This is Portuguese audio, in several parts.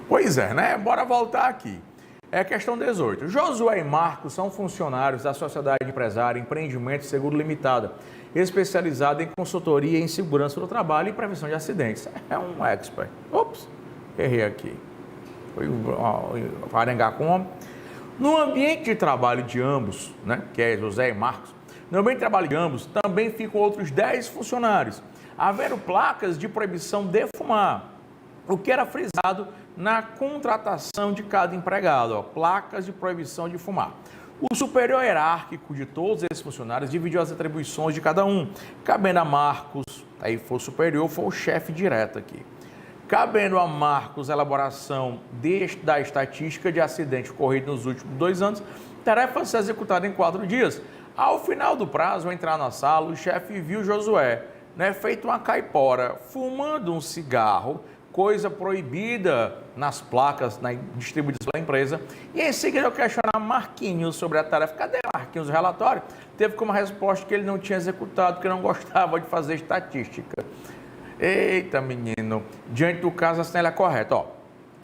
Pois é, né? Bora voltar aqui. É questão 18. Josué e Marcos são funcionários da Sociedade Empresária Empreendimento Seguro Limitada, especializada em consultoria em segurança do trabalho e prevenção de acidentes. É um expert. Ops, errei aqui. Foi o Arengacom. No ambiente de trabalho de ambos, né, que é José e Marcos, no ambiente de trabalho de ambos também ficam outros 10 funcionários, havendo placas de proibição de fumar, o que era frisado na contratação de cada empregado, ó, placas de proibição de fumar. O superior hierárquico de todos esses funcionários dividiu as atribuições de cada um, cabendo a Marcos, aí foi o superior, foi o chefe direto aqui. Cabendo a Marcos a elaboração da estatística de acidentes ocorridos nos últimos 2 anos, tarefa a ser executada em 4 dias. Ao final do prazo, ao entrar na sala, o chefe viu Josué, né, feito uma caipora, fumando um cigarro, coisa proibida nas placas distribuídas pela empresa, e em seguida eu questionar Marquinhos sobre a tarefa. Cadê Marquinhos? O relatório teve como resposta que ele não tinha executado, que não gostava de fazer estatística. Eita, menino, diante do caso, a assinala é correta. Ó,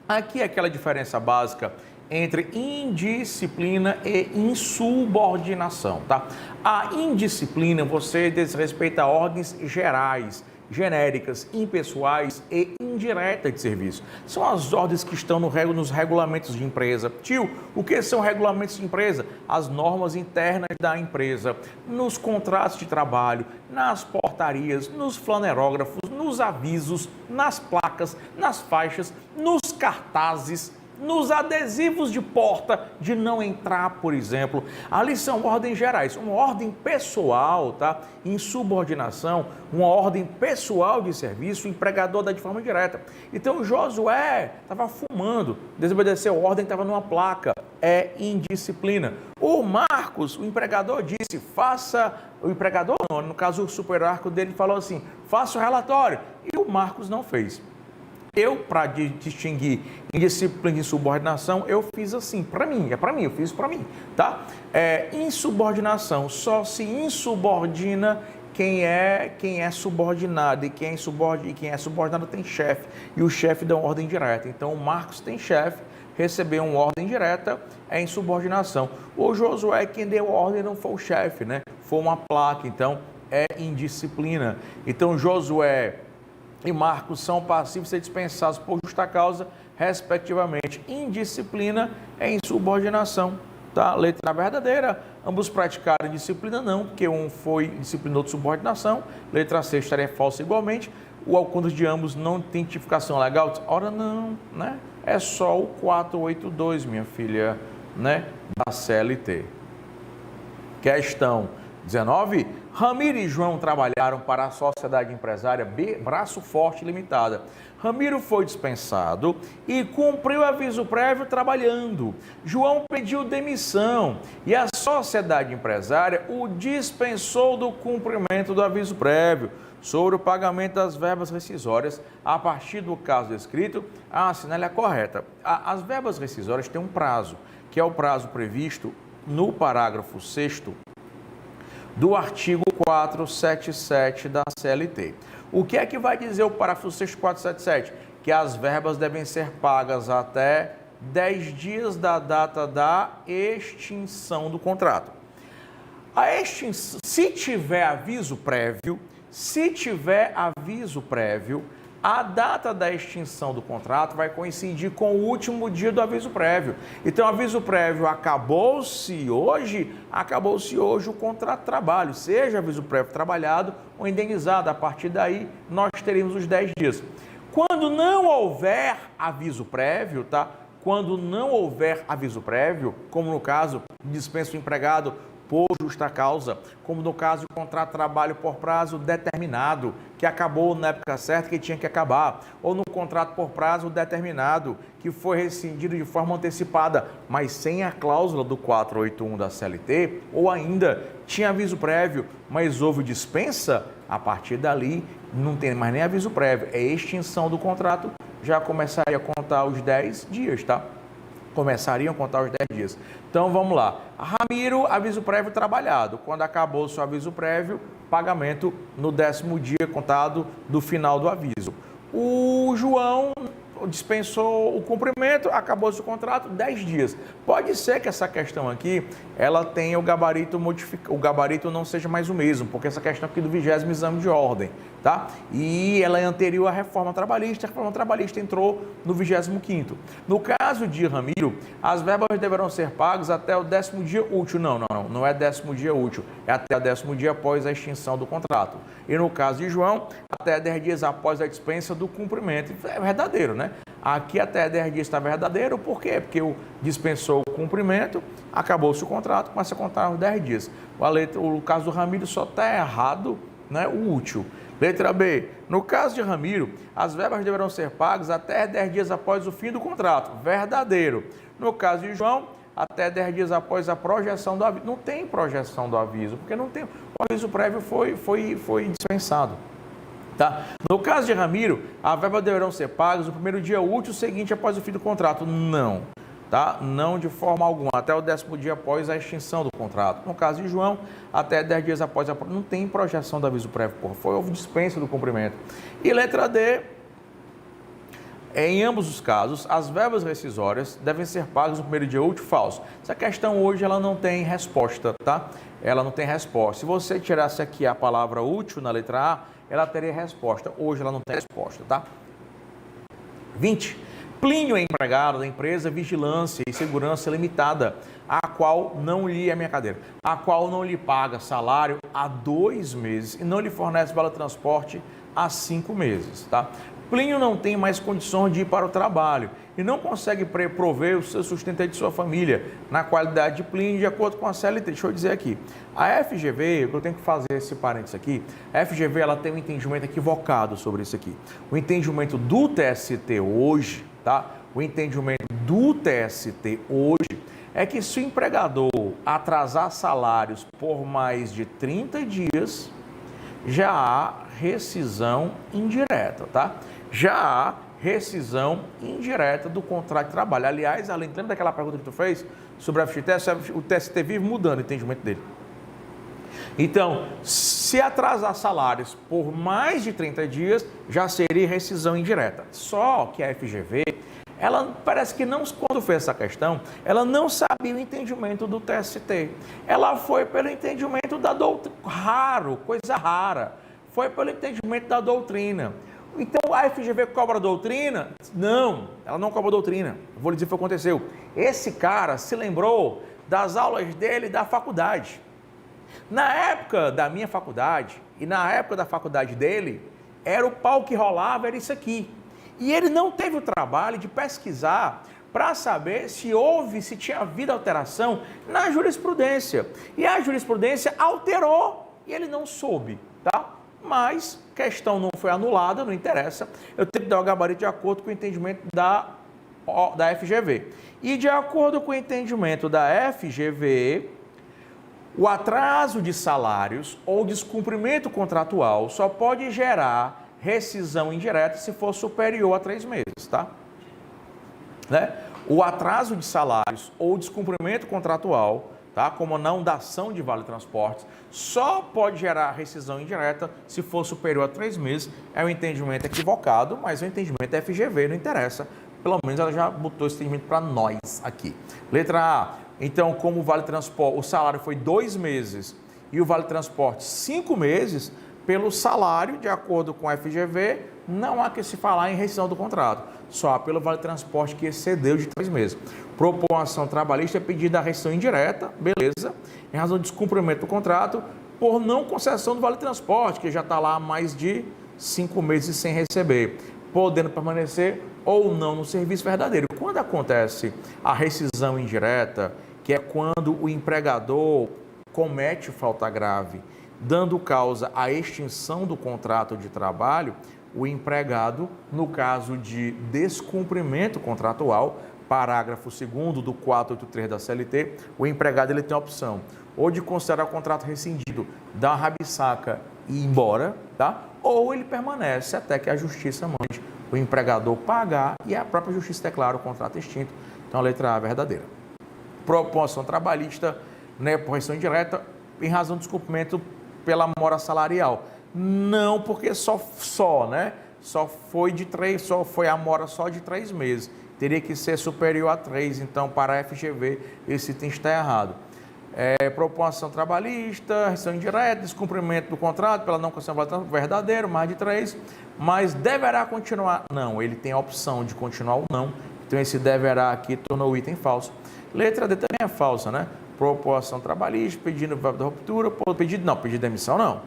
aqui é aquela diferença básica entre indisciplina e insubordinação, tá? A indisciplina, você desrespeita ordens gerais, genéricas, impessoais e indiretas de serviço. São as ordens que estão nos regulamentos de empresa. Tio, o que são regulamentos de empresa? As normas internas da empresa, nos contratos de trabalho, nas portarias, nos flanerógrafos, nos avisos, nas placas, nas faixas, nos cartazes, nos adesivos de porta de não entrar, por exemplo. Ali são ordens gerais, uma ordem pessoal, tá? Insubordinação, uma ordem pessoal de serviço, o empregador dá de forma direta. Então o Josué estava fumando, desobedeceu a ordem, estava numa placa, é indisciplina. O Marcos, o empregador disse, faça, o empregador não, no caso o superarco dele falou assim, faça o relatório, e o Marcos não fez. Eu, para distinguir indisciplina e insubordinação, eu fiz assim, para mim, eu fiz para mim, tá? Insubordinação, só se insubordina quem é subordinado, e quem é subordinado tem chefe, e o chefe dá uma ordem direta. Então, o Marcos tem chefe, recebeu uma ordem direta, é insubordinação. O Josué, quem deu a ordem não foi o chefe, né? Foi uma placa, então é indisciplina. Então, Josué e Marcos são passivos de ser dispensados por justa causa, respectivamente. Indisciplina é insubordinação, tá? Letra verdadeira, ambos praticaram disciplina não, porque um foi disciplina, outro subordinação. Letra C estaria falsa igualmente. O alcunho de ambos não tem identificação legal? Ora não, né? É só o 482, minha filha, né? Da CLT. Questão 19. Ramiro e João trabalharam para a Sociedade Empresária Braço Forte Limitada. Ramiro foi dispensado e cumpriu aviso prévio trabalhando. João pediu demissão e a Sociedade Empresária o dispensou do cumprimento do aviso prévio sobre o pagamento das verbas rescisórias. A partir do caso descrito, a assinale é correta. As verbas rescisórias têm um prazo, que é o prazo previsto no parágrafo 6º do artigo 477 da CLT. O que é que vai dizer o parágrafo 6º 477? Que as verbas devem ser pagas até 10 dias da data da extinção do contrato. A extinção, se tiver aviso prévio, a data da extinção do contrato vai coincidir com o último dia do aviso prévio. Então, o aviso prévio acabou-se hoje o contrato de trabalho, seja aviso prévio trabalhado ou indenizado. A partir daí, nós teremos os 10 dias. Quando não houver aviso prévio, tá? Quando não houver aviso prévio, como no caso, dispensa o empregado por justa causa, como no caso de contrato de trabalho por prazo determinado, que acabou na época certa que tinha que acabar, ou no contrato por prazo determinado, que foi rescindido de forma antecipada, mas sem a cláusula do 481 da CLT, ou ainda tinha aviso prévio, mas houve dispensa, a partir dali não tem mais nem aviso prévio, é extinção do contrato, já começaria a contar os 10 dias, tá? Começariam a contar os 10 dias. Então, vamos lá. Ramiro, aviso prévio trabalhado. Quando acabou o seu aviso prévio, pagamento no 10º dia contado do final do aviso. O João dispensou o cumprimento, acabou-se o contrato, 10 dias. Pode ser que essa questão aqui, ela tenha o gabarito modificado, o gabarito não seja mais o mesmo, porque essa questão aqui do 20º exame de ordem, tá? E ela é anterior à reforma trabalhista, a reforma trabalhista entrou no 25º. No caso de Ramiro, as verbas deverão ser pagas até o 10º dia útil. Não é 10º dia útil, é até o 10º dia após a extinção do contrato. E no caso de João, até 10 dias após a dispensa do cumprimento. É verdadeiro, né? Aqui até 10 dias está verdadeiro, por quê? Porque dispensou o cumprimento, acabou-se o contrato, começa a contar os 10 dias. O caso do Ramiro só está errado, né? O útil. Letra B. No caso de Ramiro, as verbas deverão ser pagas até 10 dias após o fim do contrato. Verdadeiro. No caso de João, até 10 dias após a projeção do aviso. Não tem projeção do aviso, porque não tem. O aviso prévio foi dispensado. Tá? No caso de Ramiro, as verbas deverão ser pagas no primeiro dia útil seguinte após o fim do contrato. Não. Tá? Não de forma alguma, até o 10º dia após a extinção do contrato. No caso de João, até 10 dias após a... Não tem projeção do aviso prévio, houve dispensa do cumprimento. E letra D, em ambos os casos, as verbas rescisórias devem ser pagas no primeiro dia útil. Falso. Essa questão hoje ela não tem resposta, tá? Ela não tem resposta. Se você tirasse aqui a palavra útil na letra A, ela teria resposta. Hoje ela não tem resposta, tá? 20. Plínio é empregado da empresa Vigilância e Segurança Limitada, a qual não lhe é minha cadeira, a qual não lhe paga salário há 2 meses e não lhe fornece vale-transporte há 5 meses, tá? Plínio não tem mais condições de ir para o trabalho e não consegue prover o seu sustento de sua família na qualidade de Plínio, de acordo com a CLT. Deixa eu dizer aqui, a FGV, eu tenho que fazer esse parênteses aqui, a FGV ela tem um entendimento equivocado sobre isso aqui. O entendimento do TST hoje, tá? O entendimento do TST hoje é que se o empregador atrasar salários por mais de 30 dias, já há rescisão indireta, tá? Já há rescisão indireta do contrato de trabalho. Aliás, lembra daquela pergunta que tu fez sobre a FGTS? O TST vive mudando o entendimento dele. Então, se atrasar salários por mais de 30 dias, já seria rescisão indireta. Só que a FGV, ela parece que não, quando fez essa questão, ela não sabia o entendimento do TST. Ela foi pelo entendimento da doutrina, coisa rara. Foi pelo entendimento da doutrina. Então, a FGV cobra doutrina? Não, ela não cobra doutrina. Vou lhe dizer o que aconteceu. Esse cara se lembrou das aulas dele da faculdade. Na época da minha faculdade e na época da faculdade dele, era o pau que rolava, era isso aqui. E ele não teve o trabalho de pesquisar para saber se tinha havido alteração na jurisprudência. E a jurisprudência alterou e ele não soube, tá? Mas questão não foi anulada, não interessa. Eu tenho que dar o gabarito de acordo com o entendimento da FGV. E de acordo com o entendimento da FGV, o atraso de salários ou descumprimento contratual só pode gerar rescisão indireta se for superior a 3 meses, tá? Né? O atraso de salários ou descumprimento contratual, tá? Como a não dação de vale-transportes, só pode gerar rescisão indireta se for superior a 3 meses. É um entendimento equivocado, mas o entendimento da FGV não interessa. Pelo menos ela já botou esse entendimento para nós aqui. Letra A. Então, como o vale-transporte, o salário foi 2 meses e o vale-transporte 5 meses, pelo salário, de acordo com a FGV, não há que se falar em rescisão do contrato. Só pelo vale-transporte que excedeu de 3 meses. Propor trabalhista é pedida a rescisão indireta, beleza, em razão do descumprimento do contrato, por não concessão do vale-transporte, que já está lá há mais de 5 meses sem receber, podendo permanecer ou não no serviço verdadeiro. Quando acontece a rescisão indireta, que é quando o empregador comete falta grave, dando causa à extinção do contrato de trabalho, o empregado, no caso de descumprimento contratual, parágrafo 2º do 483 da CLT, o empregado ele tem a opção ou de considerar o contrato rescindido, dar uma rabisaca e ir embora, tá? Ou ele permanece até que a justiça mande o empregador pagar e a própria justiça declara o contrato extinto. Então a letra A é verdadeira. Proporção trabalhista, né, por rescisão indireta, em razão do descumprimento pela mora salarial. Não porque né? só foi a mora só de 3 meses. Teria que ser superior a 3, então para a FGV esse item está errado. Propõe trabalhista, rescisão indireta, descumprimento do contrato pela não concessão verdadeiro, mais de 3, mas deverá continuar. Não, ele tem a opção de continuar ou não, então esse deverá aqui tornou o item falso. Letra D também é falsa, né? Proposta trabalhista, pedindo da ruptura, pedido de demissão não.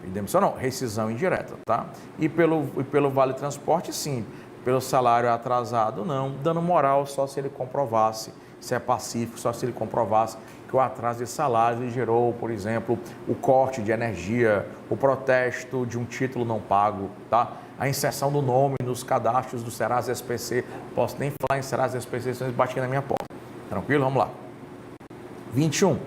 Pedido de demissão não, rescisão indireta, tá? E pelo vale transporte sim, pelo salário atrasado não, dano moral só se ele comprovasse, se é pacífico, só se ele comprovasse que o atraso de salário gerou, por exemplo, o corte de energia, o protesto de um título não pago, tá? A inserção do nome nos cadastros do Serasa SPC, posso nem falar em Serasa SPC, senão eles batem na minha porta. Tranquilo? Vamos lá. 21.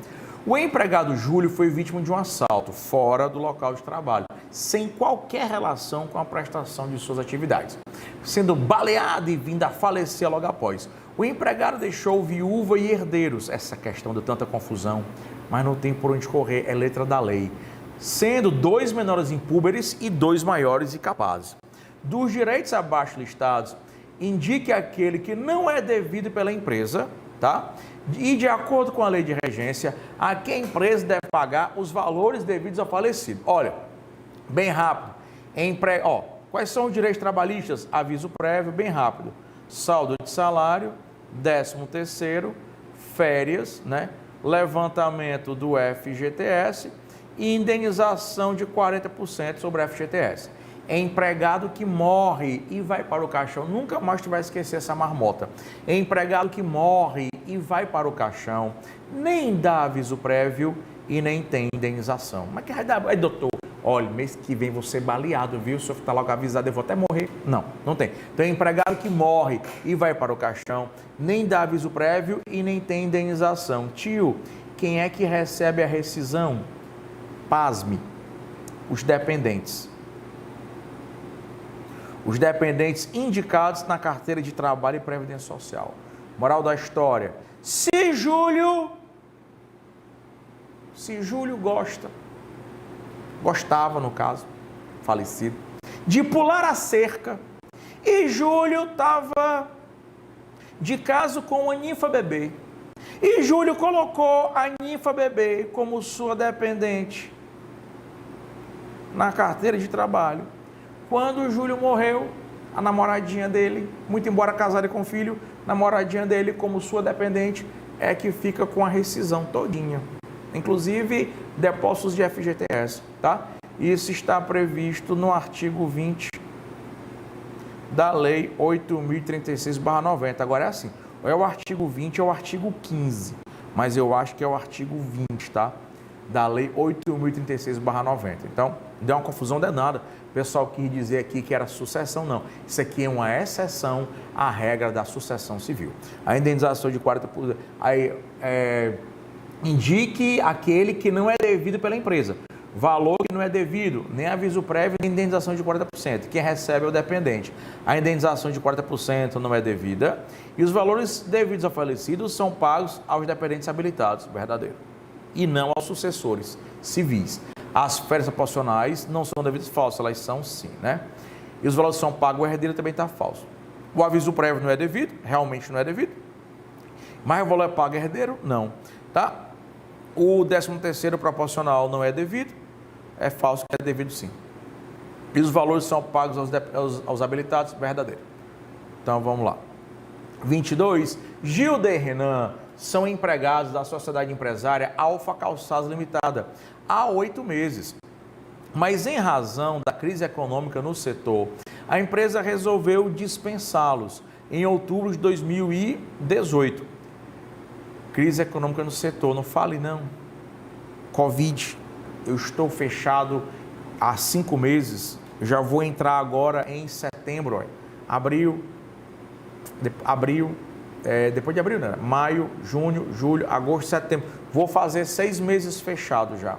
O empregado Júlio foi vítima de um assalto fora do local de trabalho, sem qualquer relação com a prestação de suas atividades, sendo baleado e vindo a falecer logo após. O empregado deixou viúva e herdeiros. Essa questão deu tanta confusão, mas não tem por onde correr, é letra da lei. Sendo 2 menores impúberes e 2 maiores incapazes. Dos direitos abaixo listados, indique aquele que não é devido pela empresa, tá? E de acordo com a lei de regência, a quem a empresa deve pagar os valores devidos ao falecido. Olha, bem rápido. Quais são os direitos trabalhistas? Aviso prévio, bem rápido. Saldo de salário, 13º, férias, né? Levantamento do FGTS e indenização de 40% sobre o FGTS. É empregado que morre e vai para o caixão. Nunca mais tu vai esquecer essa marmota. É empregado que morre e vai para o caixão, nem dá aviso prévio e nem tem indenização. Mas que vai dar? Aí, doutor, olha, mês que vem você baleado, viu? O senhor está logo avisado, eu vou até morrer. Não, não tem. Então é empregado que morre e vai para o caixão, nem dá aviso prévio e nem tem indenização. Tio, quem é que recebe a rescisão? Pasme, os dependentes. Os dependentes indicados na carteira de trabalho e previdência social. Moral da história. Se Júlio gostava no caso, falecido, de pular a cerca, e Júlio estava de caso com a ninfa bebê, e Júlio colocou a ninfa bebê como sua dependente na carteira de trabalho. Quando o Júlio morreu, a namoradinha dele, muito embora casada com filho, namoradinha dele como sua dependente, é que fica com a rescisão todinha. Inclusive, depósitos de FGTS, tá? Isso está previsto no artigo 20 da Lei 8.036/90. Agora é assim, ou é o artigo 20 ou é o artigo 15, mas eu acho que é o artigo 20, tá? Da Lei 8.036/90. Então, deu uma confusão danada. O pessoal quis dizer aqui que era sucessão, não. Isso aqui é uma exceção à regra da sucessão civil. A indenização de 40%, indique aquele que não é devido pela empresa. Valor que não é devido, nem aviso prévio, nem indenização de 40%. Quem recebe é o dependente. A indenização de 40% não é devida e os valores devidos ao falecido são pagos aos dependentes habilitados, verdadeiro, e não aos sucessores civis. As férias proporcionais não são devidas, falsas, elas são sim, né? E os valores são pagos, o herdeiro também está falso. O aviso prévio não é devido, realmente não é devido, mas o valor é pago herdeiro? Não, tá? O 13º proporcional não é devido, é falso, é devido sim. E os valores são pagos aos habilitados, verdadeiro. Então vamos lá. 22. Gilda e Renan são empregados da sociedade empresária Alfa Calçados Limitada há 8 meses. Mas em razão da crise econômica no setor, a empresa resolveu dispensá-los em outubro de 2018. Crise econômica no setor, não fale não. Covid, eu estou fechado há 5 meses, eu já vou entrar agora em setembro, abril, depois de abril, né? Maio, junho, julho, agosto, setembro. Vou fazer 6 meses fechado já.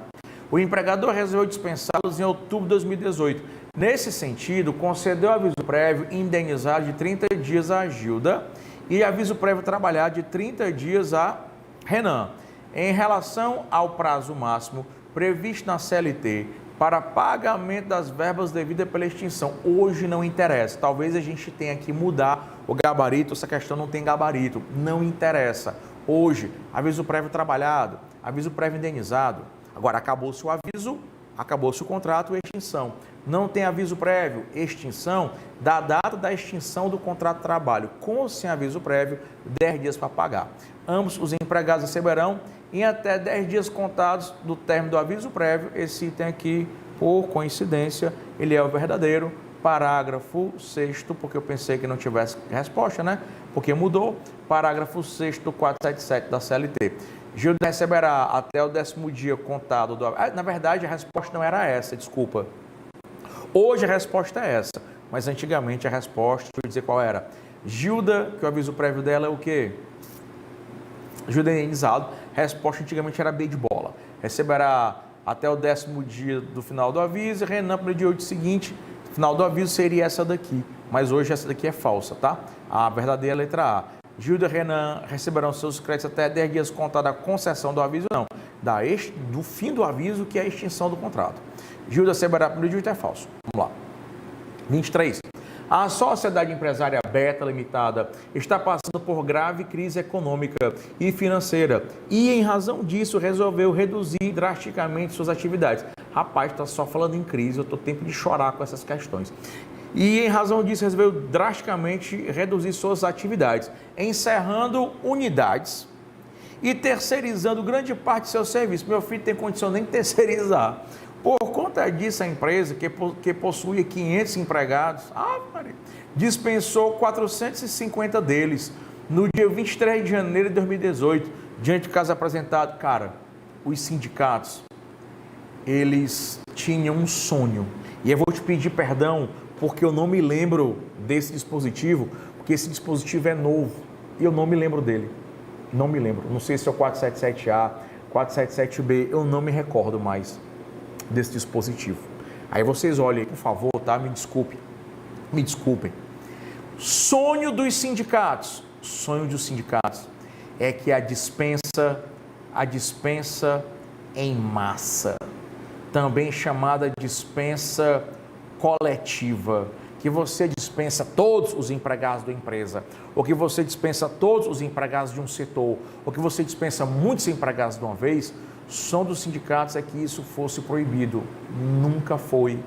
O empregador resolveu dispensá-los em outubro de 2018. Nesse sentido, concedeu aviso prévio indenizado de 30 dias a Gilda e aviso prévio trabalhado de 30 dias a Renan. Em relação ao prazo máximo previsto na CLT para pagamento das verbas devidas pela extinção. Hoje não interessa. Talvez a gente tenha que mudar o gabarito. Essa questão não tem gabarito. Não interessa. Hoje, aviso prévio trabalhado, aviso prévio indenizado. Agora, acabou-se o aviso, acabou-se o contrato, extinção. Não tem aviso prévio, extinção, da data da extinção do contrato de trabalho, com ou sem aviso prévio, 10 dias para pagar. Ambos os empregados receberão em até 10 dias contados do término do aviso prévio. Esse item aqui, por coincidência, ele é o verdadeiro. Parágrafo 6º, porque eu pensei que não tivesse resposta, né? Porque mudou. Parágrafo 6º do 477 da CLT. Gilda receberá até o 10º dia contado do... Na verdade, a resposta não era essa, desculpa. Hoje a resposta é essa, mas antigamente a resposta, deixa eu dizer qual era. Gilda, que o aviso prévio dela é o quê? Gilda indenizado. Resposta antigamente era B de bola. Receberá até o 10º dia do final do aviso. Renan, para o dia 8 seguinte, final do aviso seria essa daqui. Mas hoje essa daqui é falsa, tá? A verdadeira letra A. Gilda e Renan receberão seus créditos até 10 dias contada a concessão do aviso, não. Do fim do aviso, que é a extinção do contrato. Gilda receberá para o dia 8, é falso. Vamos lá. 23. A Sociedade Empresária Beta Limitada está passando por grave crise econômica e financeira e, em razão disso, resolveu reduzir drasticamente suas atividades. Rapaz, está só falando em crise, eu estou tempo de chorar com essas questões. E, em razão disso, resolveu drasticamente reduzir suas atividades, encerrando unidades e terceirizando grande parte de seu serviço. Meu filho tem condição nem de terceirizar. Por conta disso, a empresa, que possuía 500 empregados, dispensou 450 deles no dia 23 de janeiro de 2018, diante do caso apresentado. Cara, os sindicatos, eles tinham um sonho. E eu vou te pedir perdão, porque eu não me lembro desse dispositivo, porque esse dispositivo é novo e eu não me lembro dele. Não me lembro. Não sei se é o 477A, 477B, eu não me recordo mais desse dispositivo. Aí vocês olhem, por favor, tá? Me desculpem. Sonho dos sindicatos é que a dispensa em massa, também chamada dispensa coletiva, que você dispensa todos os empregados da empresa, ou que você dispensa todos os empregados de um setor, ou que você dispensa muitos empregados de uma vez. Som dos sindicatos é que isso fosse proibido. Nunca foi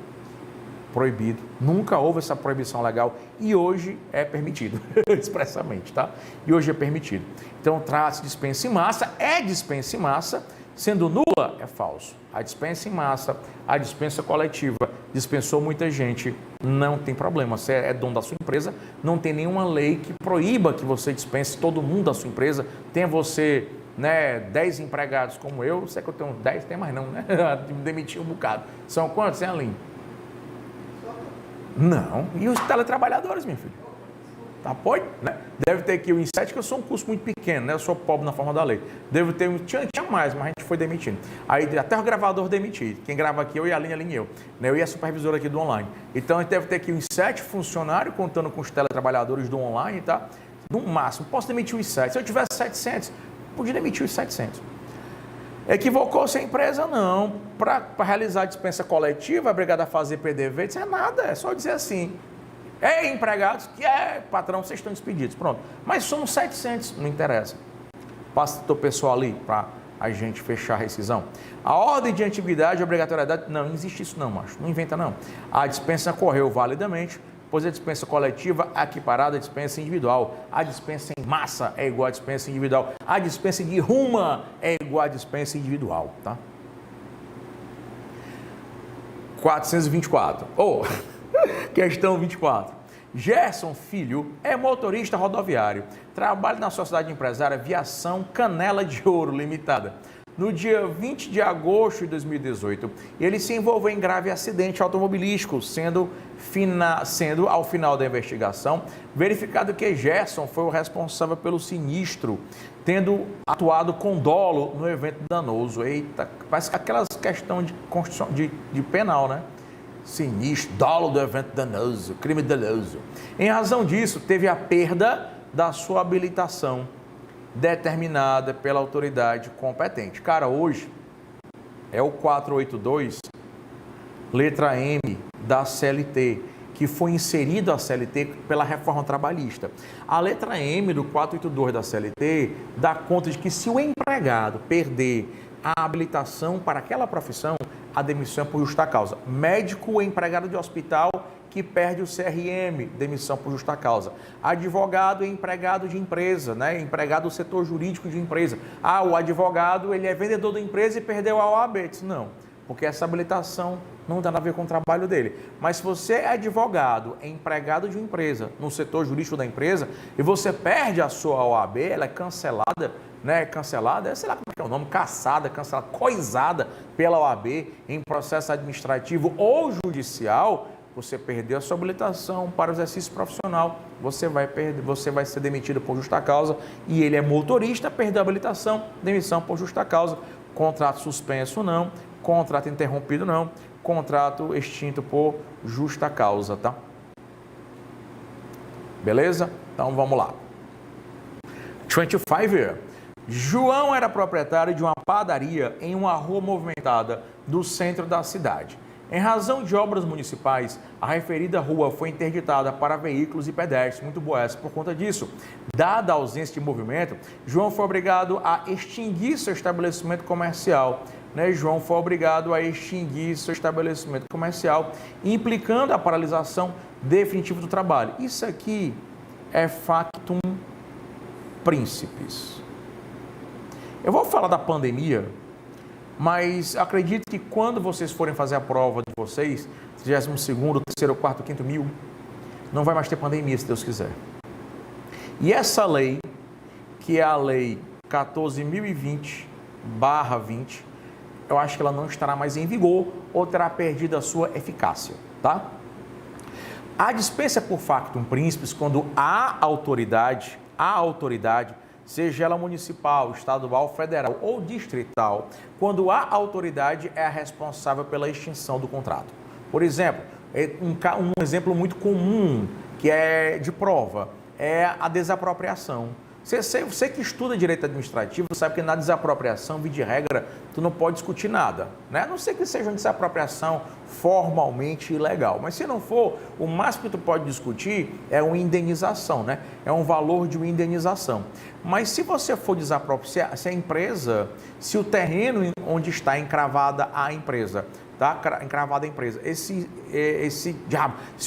proibido, nunca houve essa proibição legal e hoje é permitido, expressamente, tá? E hoje é permitido. Então, trata-se de dispensa em massa, é dispensa em massa, sendo nula, é falso. A dispensa em massa, a dispensa coletiva, dispensou muita gente, não tem problema. Você é dono da sua empresa, não tem nenhuma lei que proíba que você dispense todo mundo da sua empresa, tenha você... 10 empregados como eu, sei que eu tenho 10, tem mais não, né? Demiti um bocado. São quantos, hein, Aline? Não. E os teletrabalhadores, meu filho? Tá, pode, né? Deve ter aqui o INSET, que eu sou um curso muito pequeno, né? Eu sou pobre na forma da lei. Deve ter, tinha mais, mas a gente foi demitindo. Aí até o gravador demitido. Quem grava aqui, eu e a Aline e eu. Eu e a supervisora aqui do online. Então a gente deve ter aqui uns 7 funcionários, contando com os teletrabalhadores do online, tá? No máximo, posso demitir os 7. Se eu tivesse 700, podia demitir os 700. Equivocou-se a empresa? Não. Para realizar a dispensa coletiva, é obrigado a fazer PDV, isso é nada, é só dizer assim. Empregados, que patrão, vocês estão despedidos, pronto. Mas somos 700, não interessa. Passa o teu pessoal ali para a gente fechar a rescisão. A ordem de antiguidade e obrigatoriedade, não existe isso não, macho, não inventa não. A dispensa correu validamente, pois a dispensa coletiva é equiparada à dispensa individual. A dispensa em massa é igual à dispensa individual. A dispensa de ruma é igual à dispensa individual, tá? 424. Questão 24. Gerson Filho é motorista rodoviário. Trabalha na sociedade empresária Viação Canela de Ouro Limitada. No dia 20 de agosto de 2018, ele se envolveu em grave acidente automobilístico, sendo ao final da investigação, verificado que Gerson foi o responsável pelo sinistro, tendo atuado com dolo no evento danoso. Eita, parece aquelas questões de penal, né? Sinistro, dolo do evento danoso, crime doloso. Em razão disso, teve a perda da sua habilitação, determinada pela autoridade competente. Cara, hoje é o 482 letra M da CLT, que foi inserido a CLT pela reforma trabalhista. A letra M do 482 da CLT dá conta de que se o empregado perder a habilitação para aquela profissão, a demissão é por justa causa. Médico, empregado de hospital que perde o CRM, demissão por justa causa. Advogado é empregado de empresa, né? Empregado do setor jurídico de empresa. Ah, o advogado, ele é vendedor da empresa e perdeu a OAB. Não, porque essa habilitação não tem nada a ver com o trabalho dele. Mas se você é advogado, é empregado de uma empresa, no setor jurídico da empresa, e você perde a sua OAB, ela é cancelada, né? Cancelada, sei lá como é que é o nome, cassada, cancelada, coisada pela OAB em processo administrativo ou judicial, você perdeu a sua habilitação para o exercício profissional, você vai ser demitido por justa causa, e ele é motorista, perdeu a habilitação, demissão por justa causa, contrato suspenso não, contrato interrompido não, contrato extinto por justa causa, tá? Beleza? Então vamos lá. 25 year. João era proprietário de uma padaria em uma rua movimentada do centro da cidade. Em razão de obras municipais, a referida rua foi interditada para veículos e pedestres. Muito boa essa. Por conta disso, dada a ausência de movimento, João foi obrigado a extinguir seu estabelecimento comercial. João foi obrigado a extinguir seu estabelecimento comercial, implicando a paralisação definitiva do trabalho. Isso aqui é factum principis. Eu vou falar da pandemia, mas acredito que quando vocês forem fazer a prova de vocês, 32º, 3º, 4º, 5º mil, não vai mais ter pandemia, se Deus quiser. E essa lei, que é a lei 14.020/20, eu acho que ela não estará mais em vigor ou terá perdido a sua eficácia, tá? A dispensa por factum principis, quando a autoridade, seja ela municipal, estadual, federal ou distrital, quando a autoridade é a responsável pela extinção do contrato. Por exemplo, um exemplo muito comum, que é de prova, é a desapropriação. Você que estuda direito administrativo sabe que na desapropriação, via de regra, tu não pode discutir nada, né? A não ser que seja uma desapropriação formalmente ilegal. Mas se não for, o máximo que tu pode discutir é uma indenização, né? É um valor de uma indenização. Mas se você for desapropriar, se a empresa, se o terreno onde está encravada a empresa, tá? Encravada a empresa, se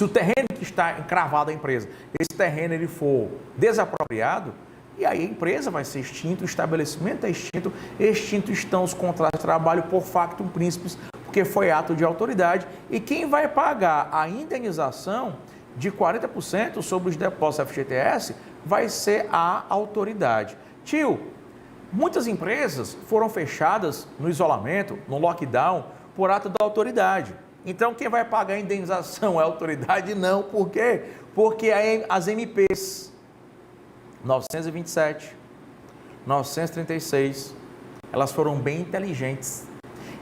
o terreno que está encravado a empresa, esse terreno ele for desapropriado, e aí a empresa vai ser extinta, o estabelecimento é extinto, extintos estão os contratos de trabalho por factum principis, porque foi ato de autoridade, e quem vai pagar a indenização de 40% sobre os depósitos FGTS vai ser a autoridade. Tio, muitas empresas foram fechadas no isolamento, no lockdown, por ato da autoridade. Então, quem vai pagar a indenização é a autoridade? Não. Por quê? Porque as MPs 927, 936, elas foram bem inteligentes.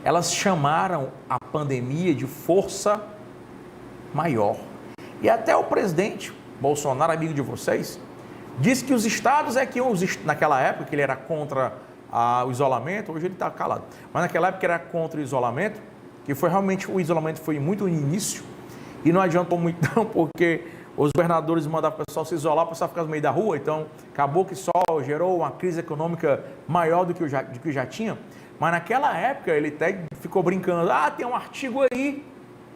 Elas chamaram a pandemia de força maior. E até o presidente Bolsonaro, amigo de vocês, disse que os estados naquela época, que ele era contra o isolamento, hoje ele está calado, mas naquela época era contra o isolamento, que foi realmente, o isolamento foi muito no início, e não adiantou muito não, porque os governadores mandavam o pessoal se isolar, o pessoal ficava no meio da rua, então acabou que só gerou uma crise econômica maior do que já tinha. Mas naquela época ele até ficou brincando, tem um artigo aí,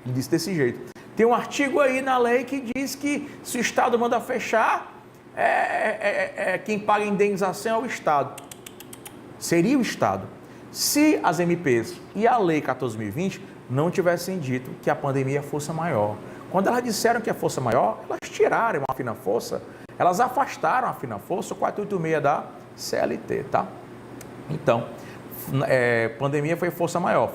ele disse desse jeito, tem um artigo aí na lei que diz que se o Estado manda fechar, quem paga a indenização é o Estado. Seria o Estado. Se as MPs e a lei 14.020 não tivessem dito que a pandemia fosse maior. Quando elas disseram que a força maior, elas tiraram a fina força, elas afastaram a fina força, o 486 da CLT, tá? Então, pandemia foi força maior,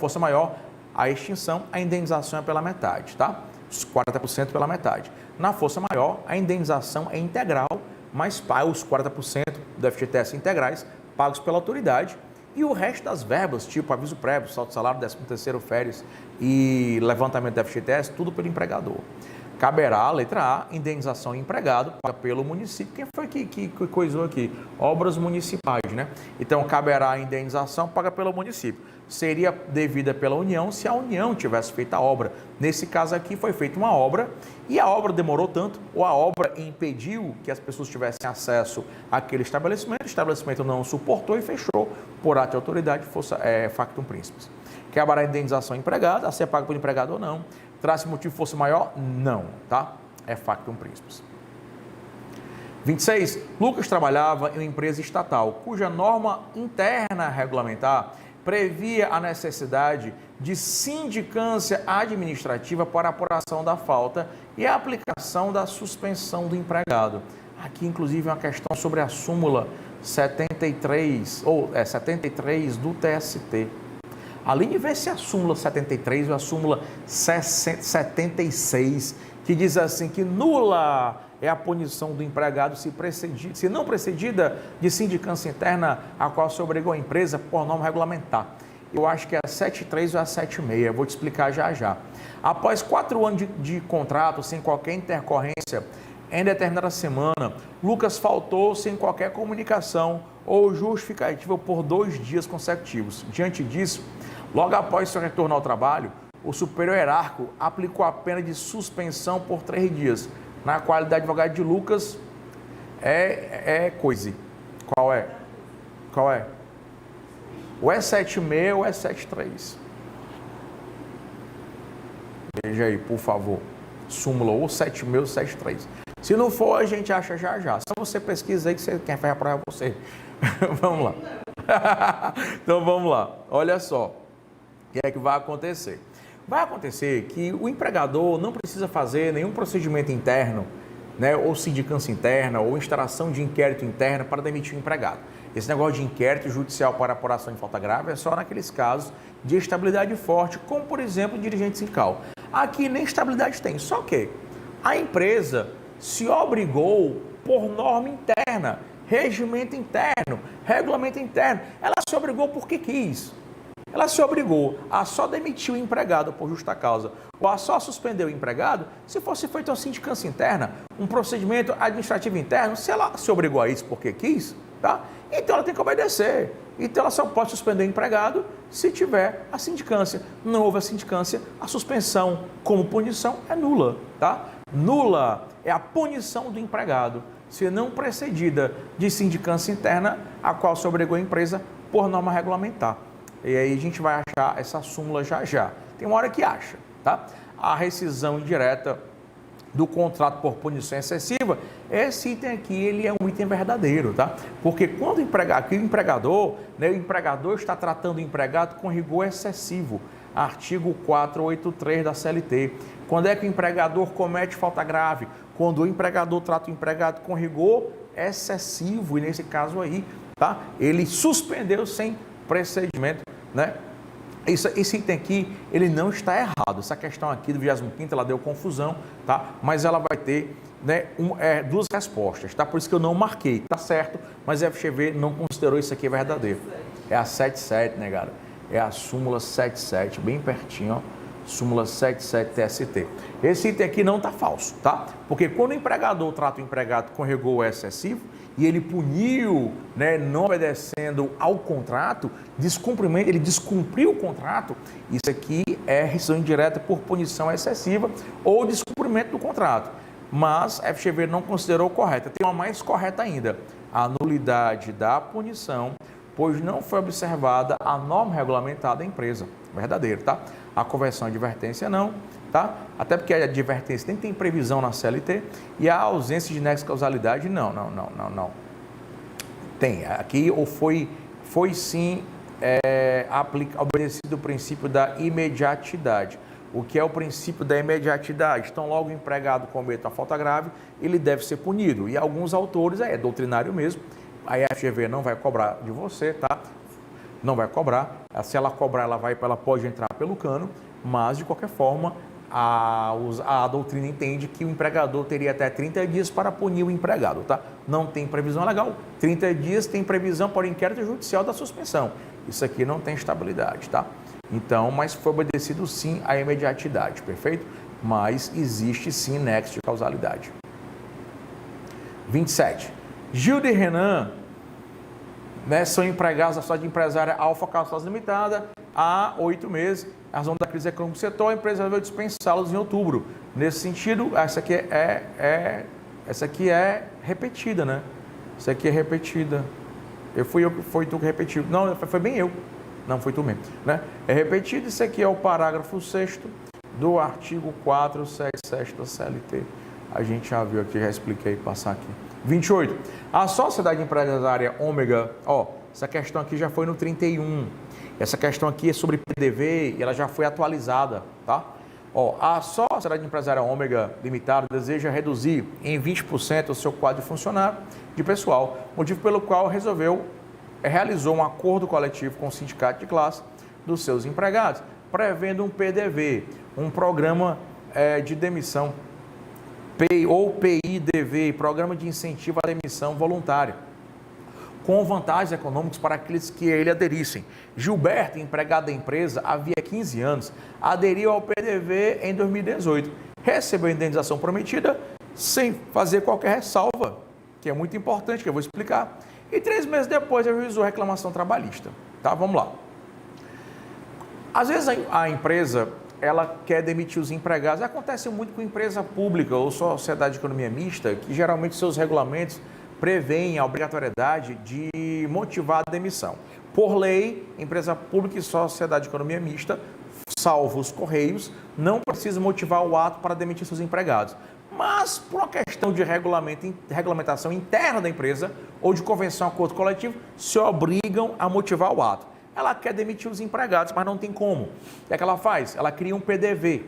a extinção, a indenização é pela metade, tá? Os 40% pela metade. Na força maior, a indenização é integral, mas os 40% do FGTS integrais pagos pela autoridade, e o resto das verbas, tipo aviso prévio, saldo de salário, 13º, férias e levantamento do FGTS, tudo pelo empregador. Caberá, letra A, indenização empregado paga pelo município. Quem foi que coisou aqui? Obras municipais, né? Então, caberá a indenização paga pelo município. Seria devida pela União se a União tivesse feito a obra. Nesse caso aqui, foi feita uma obra e a obra demorou tanto, ou a obra impediu que as pessoas tivessem acesso àquele estabelecimento, o estabelecimento não suportou e fechou por ato de autoridade, factum principis. Caberá a indenização empregada, a ser paga pelo empregado ou não. Traz se o motivo fosse maior? Não, tá? É factum principis. 26. Lucas trabalhava em uma empresa estatal, cuja norma interna regulamentar previa a necessidade de sindicância administrativa para a apuração da falta e a aplicação da suspensão do empregado. Aqui, inclusive, é uma questão sobre a súmula 73, 73 do TST. Além de ver se a súmula 73 ou a súmula 76, que diz assim que nula é a punição do empregado se não precedida de sindicância interna a qual se obrigou a empresa por norma regulamentar. Eu acho que é a 73 ou a 76, vou te explicar já já. Após 4 anos de contrato, sem qualquer intercorrência, em determinada semana, Lucas faltou sem qualquer comunicação ou justificativa por 2 dias consecutivos. Diante disso, logo após seu retorno ao trabalho, o superior hierárquico aplicou a pena de suspensão por 3 dias. Na qualidade de advogado de Lucas, coisa. Qual é? O E76 ou E73? Veja aí, por favor. Súmula ou 76 ou 73. Se não for, a gente acha já já. Só você pesquisa aí que quem vai apoiar você. Vamos lá. Então vamos lá. Olha só. O que é que vai acontecer? Vai acontecer que o empregador não precisa fazer nenhum procedimento interno, né, ou sindicância interna, ou instalação de inquérito interno para demitir o empregado. Esse negócio de inquérito judicial para apuração de falta grave é só naqueles casos de estabilidade forte, como, por exemplo, dirigente sindical. Aqui nem estabilidade tem, só que a empresa se obrigou por norma interna, regimento interno, regulamento interno. Ela se obrigou porque quis. Ela se obrigou a só demitir o empregado por justa causa ou a só suspender o empregado se fosse feita uma sindicância interna, um procedimento administrativo interno. Se ela se obrigou a isso porque quis, tá? Então ela tem que obedecer. Então ela só pode suspender o empregado se tiver a sindicância. Não houve a sindicância, a suspensão como punição é nula, tá? Nula é a punição do empregado, se não precedida de sindicância interna, a qual se obrigou a empresa por norma regulamentar. E aí a gente vai achar essa súmula já já. Tem uma hora que acha, tá? A rescisão indireta do contrato por punição excessiva, esse item aqui, ele é um item verdadeiro, tá? Porque quando o empregador está tratando o empregado com rigor excessivo, artigo 483 da CLT. Quando é que o empregador comete falta grave? Quando o empregador trata o empregado com rigor excessivo, e nesse caso aí, tá? Ele suspendeu sem procedimento, né? Esse item aqui, ele não está errado. Essa questão aqui do 25º, ela deu confusão, tá? Mas ela vai ter, né, 2 respostas, tá? Por isso que eu não marquei, tá certo? Mas a FGV não considerou isso aqui verdadeiro. É a 77, né, galera? É a súmula 77, bem pertinho, ó. Súmula 77 TST. Esse item aqui não está falso, tá? Porque quando o empregador trata o empregado com rigor excessivo e ele puniu, né, não obedecendo ao contrato, ele descumpriu o contrato, isso aqui é rescisão indireta por punição excessiva ou descumprimento do contrato. Mas a FGV não considerou correta. Tem uma mais correta ainda, a nulidade da punição, pois não foi observada a norma regulamentar da empresa. Verdadeiro, tá? A conversão à advertência não, tá? Até porque a advertência nem tem previsão na CLT e a ausência de nexo de causalidade, não. Tem. Aqui ou foi sim obedecido o princípio da imediatidade. O que é o princípio da imediatidade? Então, logo o empregado comete uma falta grave, ele deve ser punido. E alguns autores, é doutrinário mesmo, a FGV não vai cobrar de você, tá? Não vai cobrar. Se ela cobrar, ela pode entrar pelo cano, mas, de qualquer forma, a doutrina entende que o empregador teria até 30 dias para punir o empregado, tá? Não tem previsão legal. 30 dias tem previsão por inquérito judicial da suspensão. Isso aqui não tem estabilidade, tá? Então, mas foi obedecido sim a imediatidade, perfeito? mas existe sim nexo de causalidade. 27. Gilda e Renan, né, são empregados da sociedade empresária Alfa Calçados Limitada há 8 meses. A razão da crise econômica do setor, a empresa veio dispensá-los em outubro. Nesse sentido, essa aqui é repetida, né? Essa aqui é repetida. Foi tu que repetiu. Não, foi bem eu. Não, foi tu mesmo, né? É repetido. Isso aqui é o parágrafo 6º do artigo 477 da CLT. A gente já viu aqui, já expliquei, passar aqui. 28. A sociedade empresária Ômega, essa questão aqui já foi no 31. Essa questão aqui é sobre PDV e ela já foi atualizada, tá? A sociedade empresária Ômega Limitada deseja reduzir em 20% o seu quadro de funcionário de pessoal, motivo pelo qual realizou um acordo coletivo com o sindicato de classe dos seus empregados, prevendo um PDV, um programa de demissão, ou PIDV, Programa de Incentivo à Demissão Voluntária, com vantagens econômicas para aqueles que a ele aderissem. Gilberto, empregado da empresa, havia 15 anos, aderiu ao PDV em 2018, recebeu a indenização prometida sem fazer qualquer ressalva, que é muito importante, que eu vou explicar, e 3 meses depois ajuizou a reclamação trabalhista. Tá? Vamos lá. Às vezes a empresa ela quer demitir os empregados. Acontece muito com empresa pública ou sociedade de economia mista, que geralmente seus regulamentos prevêem a obrigatoriedade de motivar a demissão. Por lei, empresa pública e sociedade de economia mista, salvo os Correios, não precisa motivar o ato para demitir seus empregados. Mas, por uma questão de regulamentação interna da empresa ou de convenção acordo coletivo, se obrigam a motivar o ato. Ela quer demitir os empregados, mas não tem como. O que é que ela faz? Ela cria um PDV.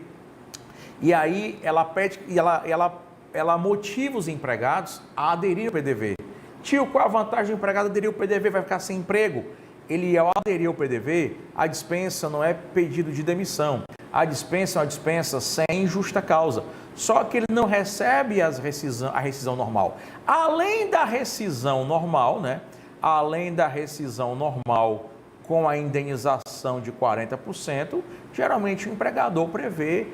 E aí ela pede e ela motiva os empregados a aderir ao PDV. Tio, qual a vantagem do empregado aderir ao PDV? Vai ficar sem emprego? Ele, ao aderir ao PDV, a dispensa não é pedido de demissão. A dispensa é uma dispensa sem justa causa. Só que ele não recebe a rescisão normal. Além da rescisão normal, né? Além da rescisão normal com a indenização de 40%, geralmente o empregador prevê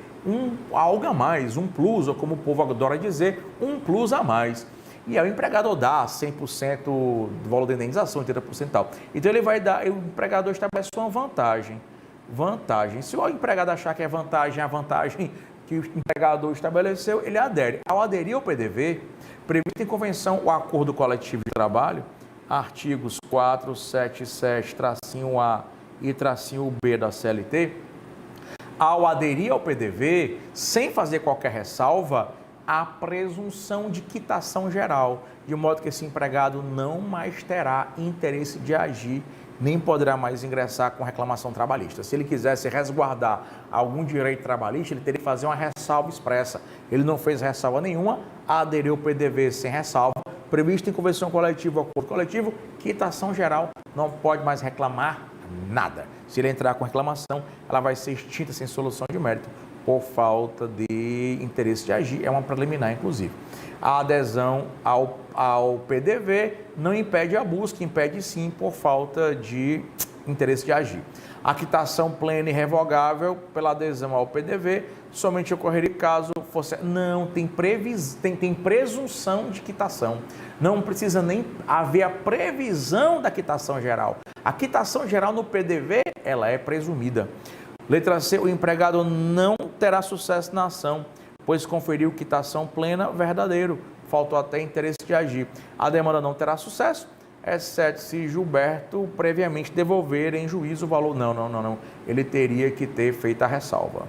algo a mais, um plus, ou como o povo adora dizer, um plus a mais. E aí o empregador dá 100% do valor da indenização, 80% e tal. Então ele vai dar, o empregador estabelece uma vantagem. Se o empregado achar que é vantagem, a vantagem que o empregador estabeleceu, ele adere. Ao aderir ao PDV, previsto em convenção o acordo coletivo de trabalho, artigos 477-A e -B da CLT, ao aderir ao PDV, sem fazer qualquer ressalva, há presunção de quitação geral, de modo que esse empregado não mais terá interesse de agir, nem poderá mais ingressar com reclamação trabalhista. Se ele quisesse resguardar algum direito trabalhista, ele teria que fazer uma ressalva expressa. Ele não fez ressalva nenhuma, aderiu ao PDV sem ressalva, previsto em convenção coletiva ou acordo coletivo, quitação geral, não pode mais reclamar nada. Se ele entrar com reclamação, ela vai ser extinta sem solução de mérito, por falta de interesse de agir, é uma preliminar, inclusive. A adesão ao PDV não impede a busca, impede sim por falta de interesse de agir. A quitação plena e revogável pela adesão ao PDV somente ocorreria caso fosse... Não, tem presunção de quitação. Não precisa nem haver a previsão da quitação geral. A quitação geral no PDV, ela é presumida. Letra C, o empregado não terá sucesso na ação, pois conferiu quitação plena verdadeiro. Faltou até interesse de agir. A demanda não terá sucesso, exceto se Gilberto previamente devolver em juízo o valor. Não. Ele teria que ter feito a ressalva.